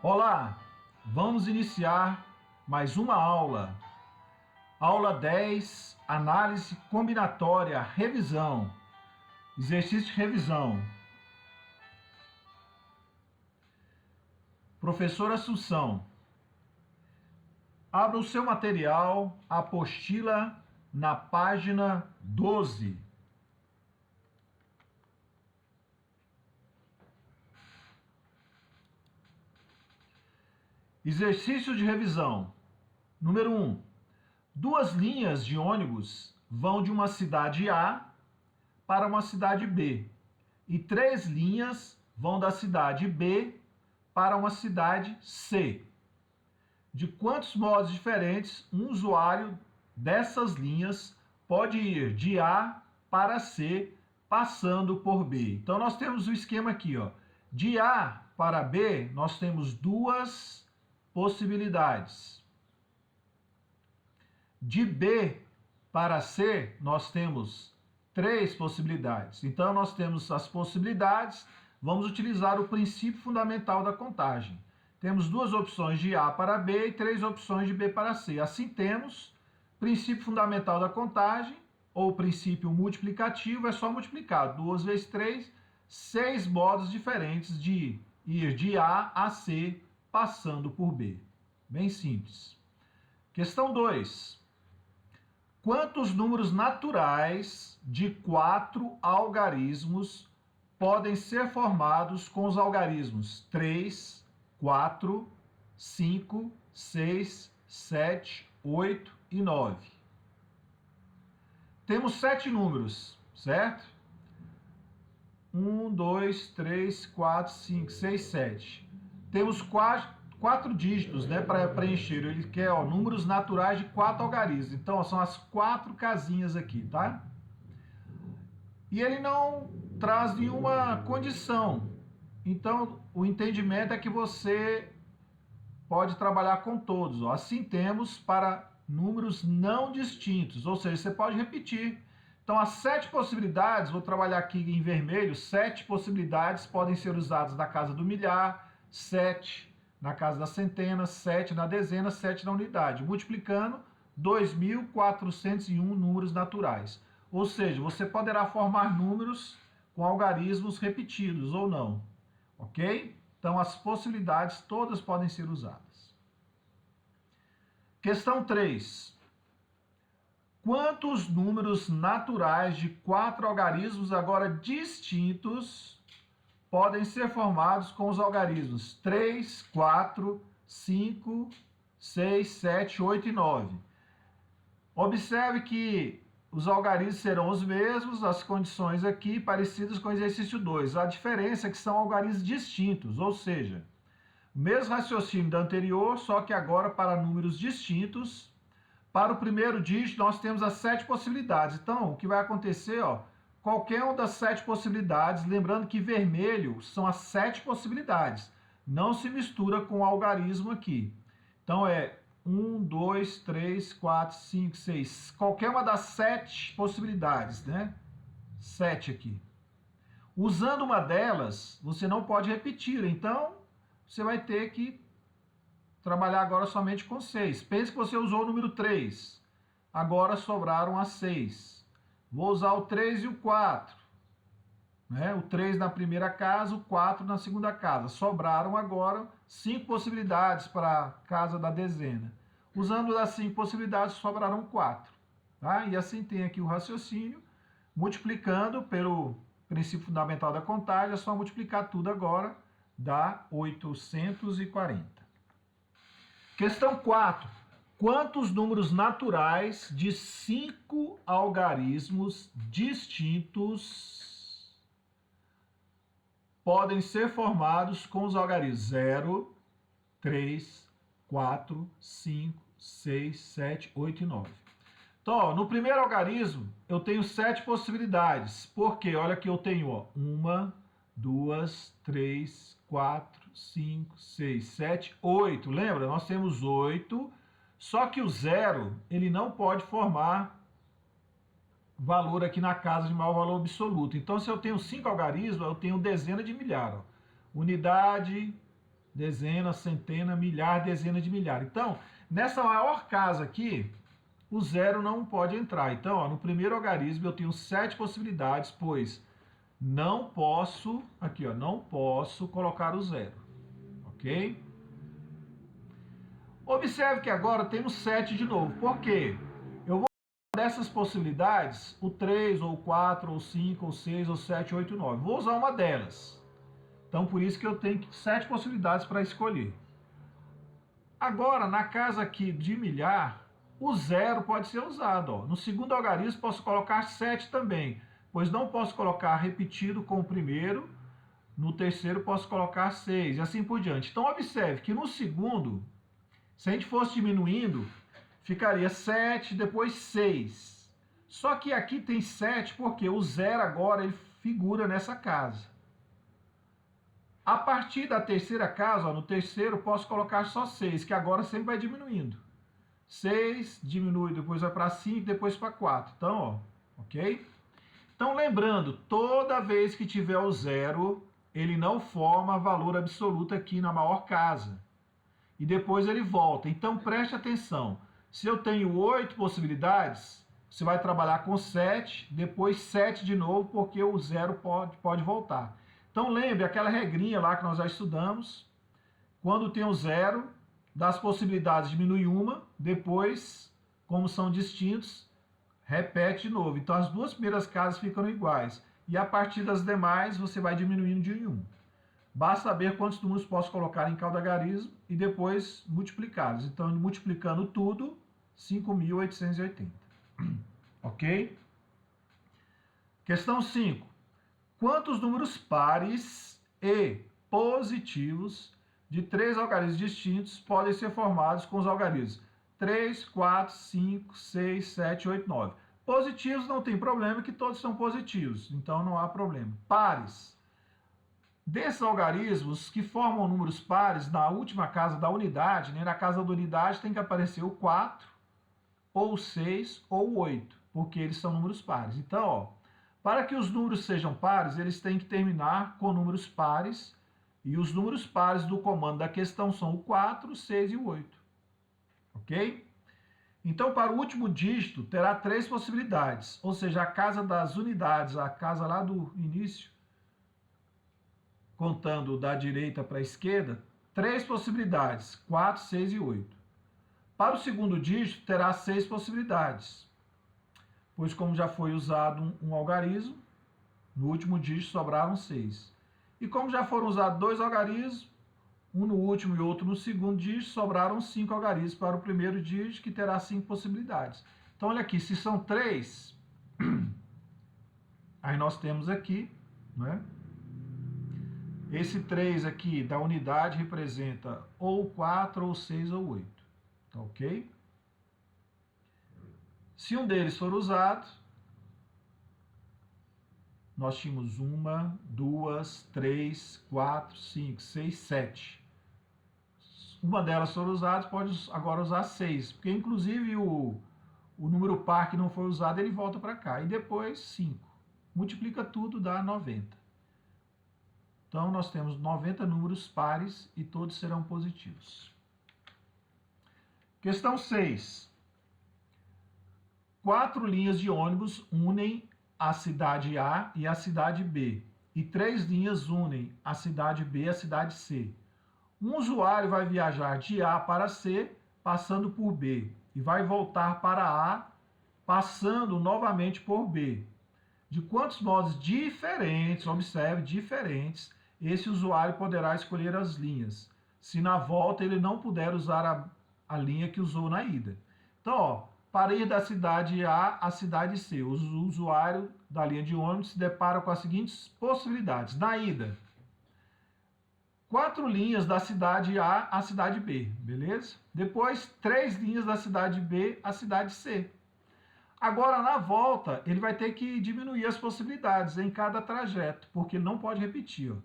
Olá, vamos iniciar mais uma aula. Aula 10, análise combinatória, revisão. Exercício de revisão. Professor Assunção, abra o seu material, a apostila, na página 12. Exercício de revisão. Número 1. Duas linhas de ônibus vão de uma cidade A para uma cidade B. E três linhas vão da cidade B para uma cidade C. De quantos modos diferentes um usuário dessas linhas pode ir de A para C, passando por B? Então, nós temos o esquema aqui, ó. De A para B, nós temos duas possibilidades. De B para C, nós temos três possibilidades. Então, nós temos as possibilidades, vamos utilizar o princípio fundamental da contagem. Temos duas opções de A para B e três opções de B para C. Assim, temos princípio fundamental da contagem, ou princípio multiplicativo, é só multiplicar. 2 vezes 3, 6 modos diferentes de ir de A a C, passando por B. Bem simples. Questão 2. Quantos números naturais de 4 algarismos podem ser formados com os algarismos 3, 4, 5, 6, 7, 8 e 9? Temos 7 números, certo? 1, 2, 3, 4, 5, 6, 7. Temos quatro dígitos, né, para preencher. Ele quer, ó, números naturais de 4 algarismos. Então, ó, são as 4 casinhas aqui, tá? E ele não traz nenhuma condição. Então, o entendimento é que você pode trabalhar com todos. Ó. Assim temos para números não distintos, ou seja, você pode repetir. Então, as 7 possibilidades, vou trabalhar aqui em vermelho, 7 possibilidades podem ser usadas na casa do milhar, 7 na casa da centena, 7 na dezena, 7 na unidade, multiplicando 2.401 números naturais. Ou seja, você poderá formar números com algarismos repetidos ou não, ok? Então, as possibilidades todas podem ser usadas. Questão 3. Quantos números naturais de 4 algarismos agora distintos podem ser formados com os algarismos 3, 4, 5, 6, 7, 8 e 9? Observe que os algarismos serão os mesmos, as condições aqui parecidas com o exercício 2. A diferença é que são algarismos distintos, ou seja, o mesmo raciocínio da anterior, só que agora para números distintos. Para o primeiro dígito, nós temos as 7 possibilidades. Então, o que vai acontecer, ó, qualquer uma das 7 possibilidades, lembrando que vermelho são as 7 possibilidades, não se mistura com o algarismo aqui. Então, é 1, 2, 3, 4, 5, 6, qualquer uma das 7 possibilidades, né? 7 aqui. Usando uma delas, você não pode repetir, então você vai ter que trabalhar agora somente com 6. Pense que você usou o número 3. Agora sobraram as 6. Vou usar o 3 e o 4. Né? O 3 na primeira casa, o 4 na segunda casa. Sobraram agora 5 possibilidades para a casa da dezena. Usando as 5 possibilidades, sobraram 4. Tá? E assim tem aqui o raciocínio. Multiplicando pelo princípio fundamental da contagem, é só multiplicar tudo agora, dá 840. Questão 4. Quantos números naturais de 5 algarismos distintos podem ser formados com os algarismos 0, 3, 4, 5, 6, 7, 8 e 9? Então, ó, no primeiro algarismo, eu tenho 7 possibilidades. Porque, olha aqui, eu tenho 1, 2, 3, 4, 5, 6, 7, 8. Lembra? Nós temos 8, só que o 0, ele não pode formar valor aqui na casa de maior valor absoluto. Então, se eu tenho 5 algarismos, eu tenho dezena de milhar. Ó. Unidade, dezena, centena, milhar, dezena de milhar. Então, nessa maior casa aqui, o zero não pode entrar. Então, ó, no primeiro algarismo eu tenho 7 possibilidades, pois não posso, aqui ó, não posso colocar o zero, ok? Observe que agora temos 7 de novo. Por quê? Eu vou usar dessas possibilidades, o 3, ou 4, ou 5, ou 6, ou 7, 8, 9. Vou usar uma delas. Então, por isso que eu tenho 7 possibilidades para escolher. Agora, na casa aqui de milhar, o zero pode ser usado. Ó. No segundo algarismo, posso colocar 7 também, pois não posso colocar repetido com o primeiro. No terceiro, posso colocar 6, e assim por diante. Então, observe que no segundo, se a gente fosse diminuindo, ficaria 7, depois 6. Só que aqui tem 7 porque o zero agora ele figura nessa casa. A partir da terceira casa, ó, no terceiro, posso colocar só 6, que agora sempre vai diminuindo. 6 diminui, depois vai para 5, depois para 4. Então, ó, ok? Então, lembrando, toda vez que tiver o zero, ele não forma valor absoluto aqui na maior casa. E depois ele volta. Então, preste atenção. Se eu tenho 8 possibilidades, você vai trabalhar com 7, depois 7 de novo, porque o zero pode voltar. Então, lembre aquela regrinha lá que nós já estudamos. Quando tem o zero, das possibilidades diminui uma, depois, como são distintos, repete de novo. Então, as duas primeiras casas ficam iguais. E a partir das demais, você vai diminuindo de um. Basta saber quantos números posso colocar em cada algarismo e depois multiplicá-los. Então, multiplicando tudo, 5.880. Ok? Questão 5. Quantos números pares e positivos de 3 algarismos distintos podem ser formados com os algarismos 3, 4, 5, 6, 7, 8, 9? Positivos não tem problema, que todos são positivos, então não há problema. Pares. Desses algarismos que formam números pares, na última casa da unidade, né, na casa da unidade tem que aparecer o 4, ou o 6, ou o 8, porque eles são números pares. Então, ó, para que os números sejam pares, eles têm que terminar com números pares, e os números pares do comando da questão são o 4, o 6 e o 8. Ok? Então, para o último dígito, terá 3 possibilidades, ou seja, a casa das unidades, a casa lá do início, contando da direita para a esquerda, 3 possibilidades, 4, 6 e 8. Para o segundo dígito, terá 6 possibilidades, pois como já foi usado um algarismo, no último dígito sobraram 6. E como já foram usados 2 algarismos, um no último e outro no segundo dígito, sobraram 5 algarismos para o primeiro dígito, que terá 5 possibilidades. Então, olha aqui, se são 3, aí nós temos aqui, né? Esse 3 aqui da unidade representa ou 4, ou 6, ou 8. Tá ok? Se um deles for usado, nós tínhamos 1, 2, 3, 4, 5, 6, 7. Uma delas for usada, pode agora usar 6, porque inclusive o número par que não foi usado, ele volta para cá. E depois 5. Multiplica tudo, dá 90. Então, nós temos 90 números pares e todos serão positivos. Questão 6. 4 linhas de ônibus unem a cidade A e a cidade B. E 3 linhas unem a cidade B e a cidade C. Um usuário vai viajar de A para C, passando por B. E vai voltar para A, passando novamente por B. De quantos modos diferentes, observe, diferentes, esse usuário poderá escolher as linhas, se na volta ele não puder usar a linha que usou na ida. Então, ó, para ir da cidade A à cidade C, o usuário da linha de ônibus se depara com as seguintes possibilidades. Na ida, 4 linhas da cidade A à cidade B, beleza? Depois, 3 linhas da cidade B à cidade C. Agora, na volta, ele vai ter que diminuir as possibilidades em cada trajeto, porque ele não pode repetir, ó.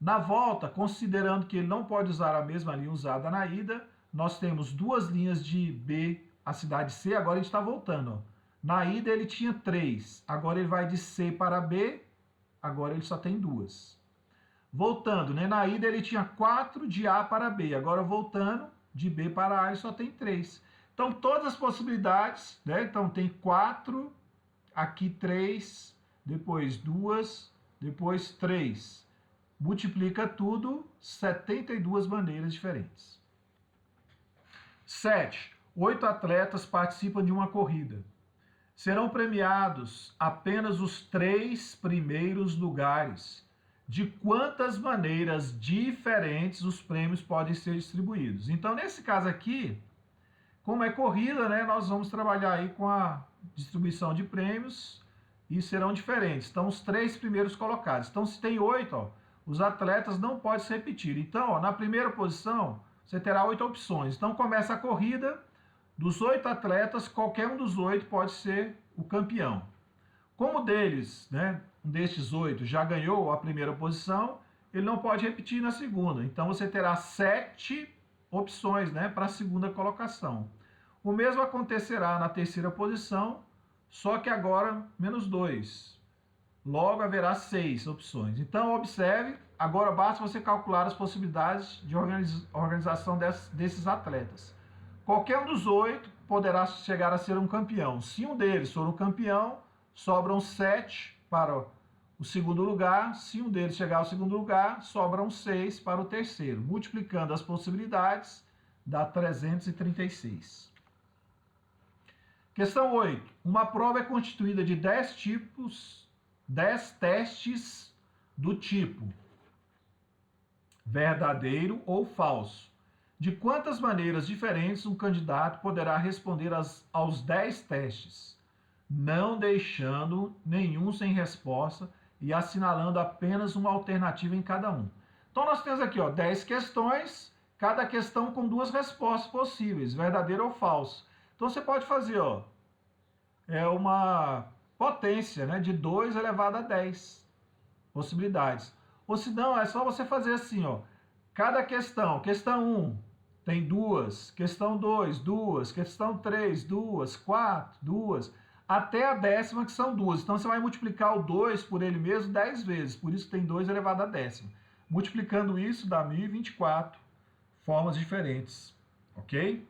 Na volta, considerando que ele não pode usar a mesma linha usada na ida, nós temos 2 linhas de B à cidade C, agora a gente está voltando. Ó. Na ida ele tinha 3, agora ele vai de C para B, agora ele só tem 2. Voltando, né? Na ida ele tinha 4 de A para B. Agora voltando de B para A ele só tem 3. Então todas as possibilidades, né? Então tem 4, aqui 3, depois 2, depois 3. Multiplica tudo, 72 maneiras diferentes. 7. 8 atletas participam de uma corrida. Serão premiados apenas os 3 primeiros lugares. De quantas maneiras diferentes os prêmios podem ser distribuídos? Então, nesse caso aqui, como é corrida, né, nós vamos trabalhar aí com a distribuição de prêmios e serão diferentes. Então, os 3 primeiros colocados. Então, se tem 8, ó, os atletas não podem se repetir. Então, ó, na primeira posição, você terá 8 opções. Então, começa a corrida, dos 8 atletas, qualquer um dos 8 pode ser o campeão. Como deles, né, um destes 8 já ganhou a primeira posição, ele não pode repetir na segunda. Então, você terá 7 opções, né, para a segunda colocação. O mesmo acontecerá na terceira posição, só que agora menos 2. Logo haverá 6 opções. Então, observe, agora basta você calcular as possibilidades de organização desses atletas. Qualquer um dos 8 poderá chegar a ser um campeão. Se um deles for um campeão, sobram 7 para o segundo lugar. Se um deles chegar ao segundo lugar, sobram 6 para o terceiro. Multiplicando as possibilidades, dá 336. Questão 8. Uma prova é constituída de 10 testes do tipo verdadeiro ou falso. De quantas maneiras diferentes um candidato poderá responder aos 10 testes, não deixando nenhum sem resposta e assinalando apenas uma alternativa em cada um. Então nós temos aqui, ó, 10 questões, cada questão com 2 respostas possíveis, verdadeiro ou falso. Então você pode fazer, ó, uma potência, né, de 2 elevado a 10 possibilidades. Ou se não, é só você fazer assim, ó, cada questão 1 tem 2, questão 2, 2, questão 3, 2, 4, 2, até a 10ª que são 2. Então você vai multiplicar o 2 por ele mesmo 10 vezes, por isso tem 2 elevado a 10ª. Multiplicando isso dá 1024 formas diferentes, ok?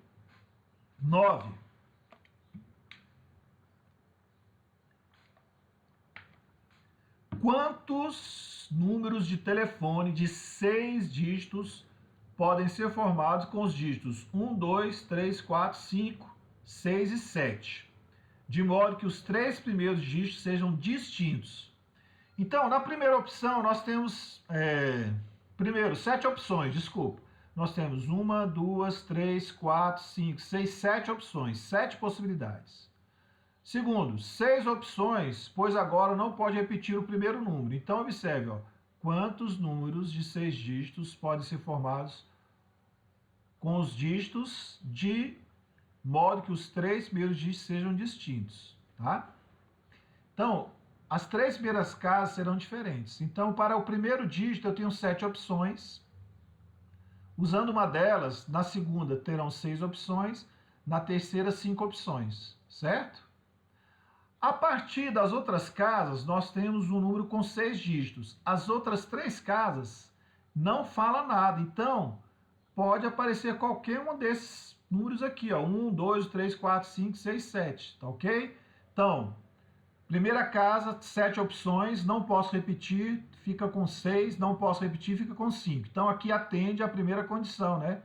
9. Quantos números de telefone de 6 dígitos podem ser formados com os dígitos 1, 2, 3, 4, 5, 6 e 7, de modo que os 3 primeiros dígitos sejam distintos? Então, na primeira opção, nós temos, primeiro, 7 opções, desculpa. Nós temos 1, 2, 3, 4, 5, 6, 7 opções, 7 possibilidades. Segundo, 6 opções, pois agora não pode repetir o primeiro número. Então, observe, ó, quantos números de 6 dígitos podem ser formados com os dígitos de modo que os 3 primeiros dígitos sejam distintos, tá? Então, as 3 primeiras casas serão diferentes. Então, para o primeiro dígito, eu tenho 7 opções. Usando uma delas, na segunda terão 6 opções, na terceira 5 opções, certo? A partir das outras casas, nós temos um número com 6 dígitos. As outras 3 casas não fala nada. Então, pode aparecer qualquer um desses números aqui, ó. 1, 2, 3, 4, 5, 6, 7. Tá ok? Então, primeira casa, 7 opções. Não posso repetir, fica com 6. Não posso repetir, fica com 5. Então, aqui atende a primeira condição, né?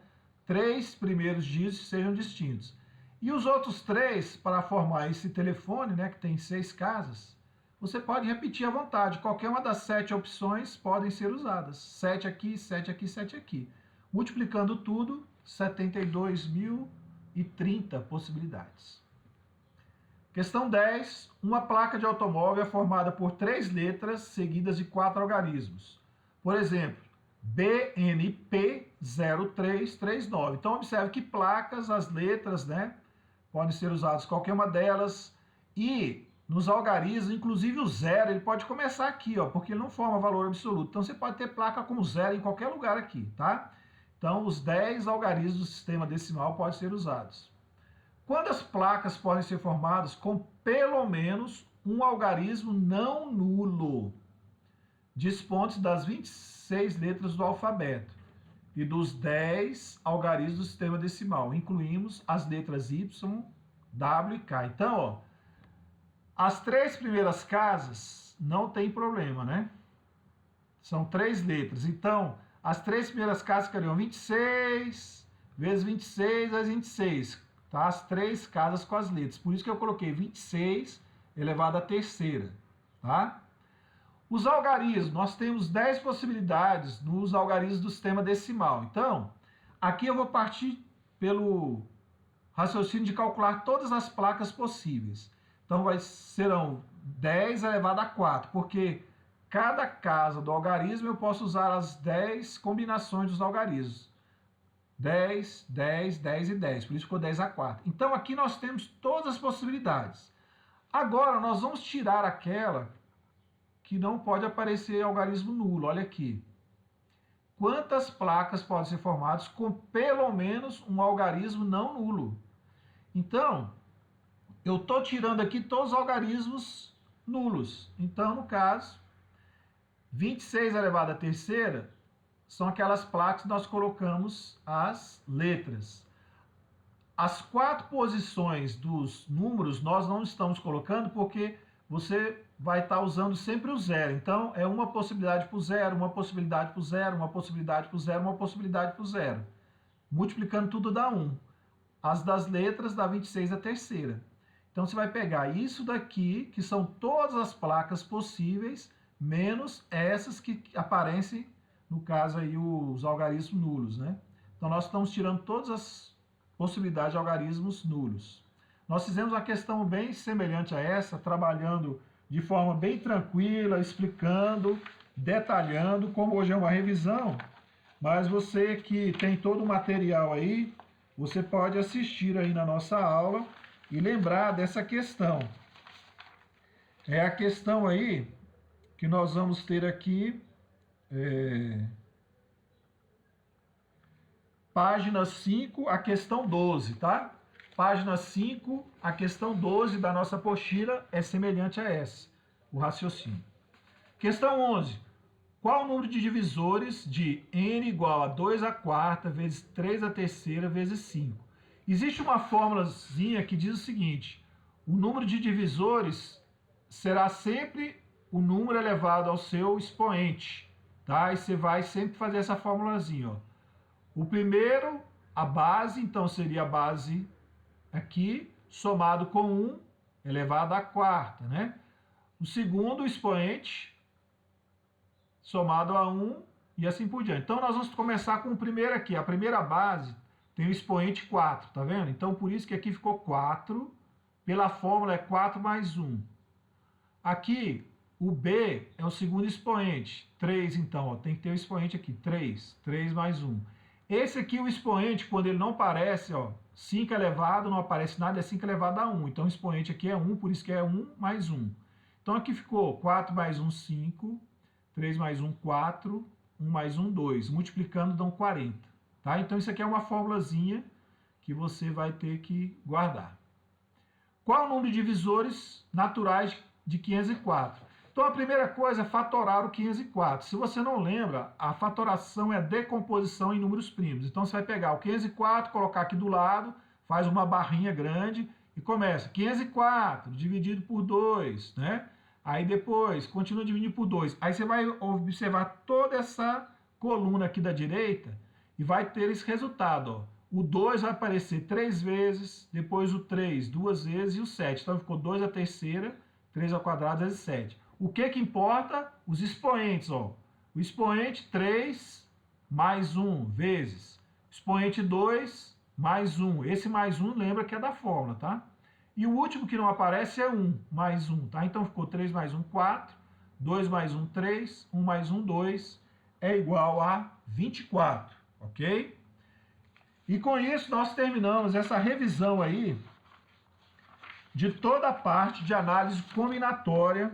3 primeiros dígitos sejam distintos. E os outros 3, para formar esse telefone, né, que tem 6 casas, você pode repetir à vontade. Qualquer uma das 7 opções podem ser usadas. 7 aqui, 7 aqui, 7 aqui. Multiplicando tudo, 72.030 possibilidades. Questão 10. Uma placa de automóvel é formada por 3 letras seguidas de 4 algarismos. Por exemplo, BNP 0339. Então, observe que placas, as letras, né, podem ser usadas qualquer uma delas, e nos algarismos, inclusive o 0, ele pode começar aqui, ó, porque ele não forma valor absoluto. Então você pode ter placa com 0 em qualquer lugar aqui, tá? Então os 10 algarismos do sistema decimal podem ser usados. Quando as placas podem ser formadas com pelo menos um algarismo não nulo? despontos das 26 letras do alfabeto e dos 10 algarismos do sistema decimal. Incluímos as letras Y, W e K. Então, ó, as 3 primeiras casas não tem problema, né? São 3 letras. Então, as 3 primeiras casas ficariam 26 vezes 26 vezes 26. Tá? As 3 casas com as letras. Por isso que eu coloquei 26 elevado à terceira. Tá? Os algarismos, nós temos 10 possibilidades nos algarismos do sistema decimal. Então, aqui eu vou partir pelo raciocínio de calcular todas as placas possíveis. Então, serão 10 elevado a 4, porque cada casa do algarismo eu posso usar as 10 combinações dos algarismos. 10, 10, 10 e 10, por isso ficou 10 a 4. Então, aqui nós temos todas as possibilidades. Agora, nós vamos tirar aquela que não pode aparecer algarismo nulo. Olha aqui. Quantas placas podem ser formadas com pelo menos um algarismo não nulo? Então, eu estou tirando aqui todos os algarismos nulos. Então, no caso, 26 elevado à terceira são aquelas placas que nós colocamos as letras. As 4 posições dos números nós não estamos colocando porque você vai estar usando sempre o zero. Então, é uma possibilidade por zero, uma possibilidade por zero, uma possibilidade por zero, uma possibilidade por zero. Multiplicando tudo dá 1. As das letras dá 26 a terceira. Então, você vai pegar isso daqui, que são todas as placas possíveis, menos essas que aparecem, no caso aí, os algarismos nulos, né? Então, nós estamos tirando todas as possibilidades de algarismos nulos. Nós fizemos uma questão bem semelhante a essa, trabalhando de forma bem tranquila, explicando, detalhando, como hoje é uma revisão, mas você que tem todo o material aí, você pode assistir aí na nossa aula e lembrar dessa questão. É a questão aí que nós vamos ter aqui, página 5, a questão 12, tá? Página 5, a questão 12 da nossa apostila é semelhante a essa, o raciocínio. Questão 11. Qual o número de divisores de n igual a 2 à quarta vezes 3 à terceira vezes 5? Existe uma fórmulazinha que diz o seguinte: o número de divisores será sempre o número elevado ao seu expoente, tá? E você vai sempre fazer essa fórmulazinha, ó. O primeiro, a base, então seria a base aqui, somado com 1 elevado à quarta, né? O segundo, o expoente, somado a 1 e assim por diante. Então, nós vamos começar com o primeiro aqui. A primeira base tem o expoente 4, tá vendo? Então, por isso que aqui ficou 4. Pela fórmula é 4 mais 1. Aqui, o B é o segundo expoente. 3, então, ó, tem que ter o expoente aqui. 3. 3 mais 1. Esse aqui, o expoente, quando ele não aparece, ó, 5 elevado, não aparece nada, é 5 elevado a 1. Então, o expoente aqui é 1, por isso que é 1 mais 1. Então, aqui ficou 4 mais 1, 5. 3 mais 1, 4. 1 mais 1, 2. Multiplicando, dão 40. Tá? Então, isso aqui é uma fórmulazinha que você vai ter que guardar. Qual o número de divisores naturais de 504? Então, a primeira coisa é fatorar o 504. Se você não lembra, a fatoração é a decomposição em números primos. Então, você vai pegar o 504, colocar aqui do lado, faz uma barrinha grande e começa 504 dividido por 2, né? Aí depois, continua dividindo por 2. Aí você vai observar toda essa coluna aqui da direita e vai ter esse resultado, ó. O 2 vai aparecer 3 vezes, depois o 3 2 vezes e o 7. Então, ficou 2 à terceira, 3 ao quadrado vezes 7. O que importa? Os expoentes, ó. O expoente 3 mais 1 vezes. Expoente 2 mais 1. Esse mais 1 lembra que é da fórmula, tá? E o último que não aparece é 1 mais 1, tá? Então ficou 3 mais 1, 4. 2 mais 1, 3. 1 mais 1, 2. É igual a 24, ok? E com isso nós terminamos essa revisão aí de toda a parte de análise combinatória.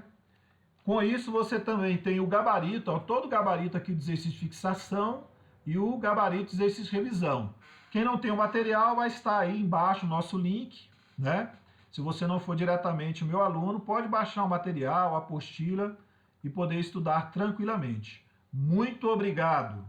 Com isso, você também tem o gabarito, ó, todo o gabarito aqui do exercício de fixação e o gabarito do exercício de revisão. Quem não tem o material, vai estar aí embaixo o nosso link, né? Se você não for diretamente o meu aluno, pode baixar o material, a apostila e poder estudar tranquilamente. Muito obrigado!